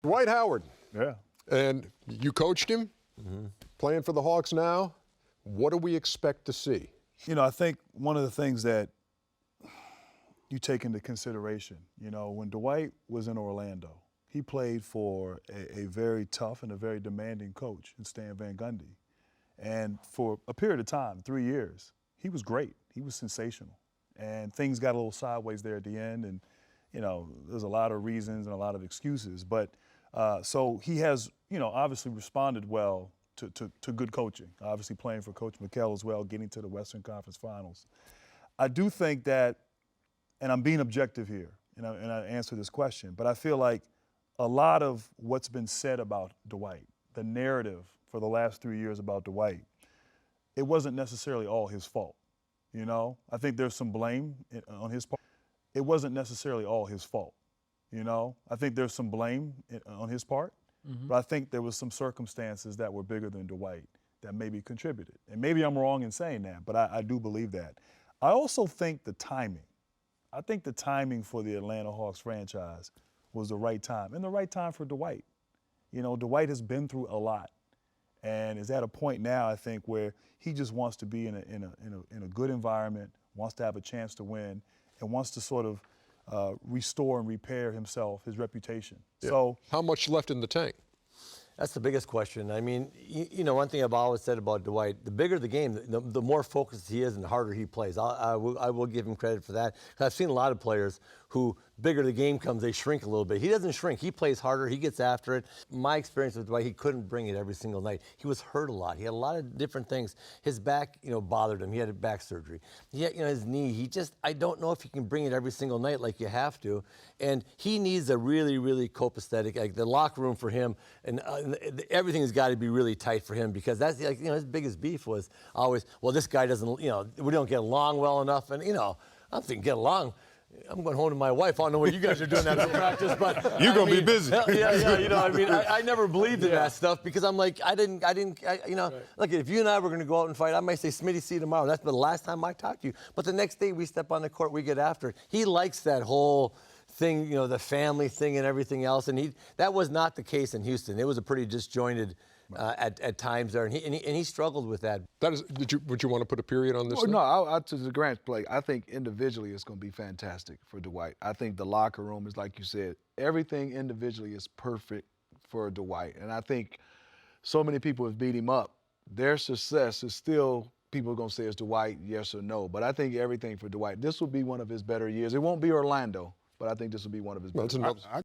Dwight Howard. Yeah. And you coached him, playing for the Hawks now. What do we expect to see? You know, I think one of the things that you take into consideration, you know, when Dwight was in Orlando, he played for a very tough and a very demanding coach in Stan Van Gundy. And for a period of time, 3 years, he was great. He was sensational. And things got a little sideways there at the end. And, you know, there's a lot of reasons and a lot of excuses. But so he has, you know, obviously responded well to good coaching. Obviously playing for Coach McHale as well, getting to the Western Conference Finals. I do think that, and I'm being objective here, and I answer this question, but I feel like a lot of what's been said about Dwight, the narrative for the last 3 years about Dwight, it wasn't necessarily all his fault. You know, I think there's some blame on his part. It wasn't necessarily all his fault. You know, I think there's some blame on his part, but I think there was some circumstances that were bigger than Dwight that maybe contributed. And maybe I'm wrong in saying that, but I do believe that. I also think the timing. I think the timing for the Atlanta Hawks franchise was the right time, and the right time for Dwight. You know, Dwight has been through a lot, and is at a point now, I think, where he just wants to be in a good environment, wants to have a chance to win, and wants to sort of restore and repair himself, his reputation. Yeah. So, how much left in the tank? That's the biggest question. I mean, you know, one thing I've always said about Dwight, the bigger the game, the more focused he is and the harder he plays. I will give him credit for that. 'Cause I've seen a lot of players who, bigger the game comes, they shrink a little bit. He doesn't shrink. He plays harder. He gets after it. My experience with Dwight, he couldn't bring it every single night. He was hurt a lot. He had a lot of different things. His back, you know, bothered him. He had a back surgery. He had, you know, his knee. He just, I don't know if he can bring it every single night like you have to. And he needs a really, really copacetic, like the locker room for him, and everything has got to be really tight for him, because that's, like, you know, his biggest beef was always, well, this guy doesn't, you know, we don't get along well enough. And, you know, I'm thinking, get along. I'm going home to my wife. I don't know what you guys are doing after practice, but You're going to be busy. Yeah, you know, I mean, I never believed in that stuff, because I'm like, I didn't, you know, look, if you and I were going to go out and fight, I might say, Smitty, see you tomorrow. That's the last time I talked to you. But the next day we step on the court, we get after it. He likes that whole thing, you know, the family thing and everything else, and that was not the case in Houston. It was a pretty disjointed at times there, and he struggled with that. That is, would you want to put a period on this? Well, no, to the Grant's play, I think individually it's going to be fantastic for Dwight. I think the locker room is, like you said, everything individually is perfect for Dwight. And I think so many people have beat him up. Their success is still, people are going to say, is Dwight, yes or no. But I think everything for Dwight, this will be one of his better years. It won't be Orlando, but I think this will be one of his better years.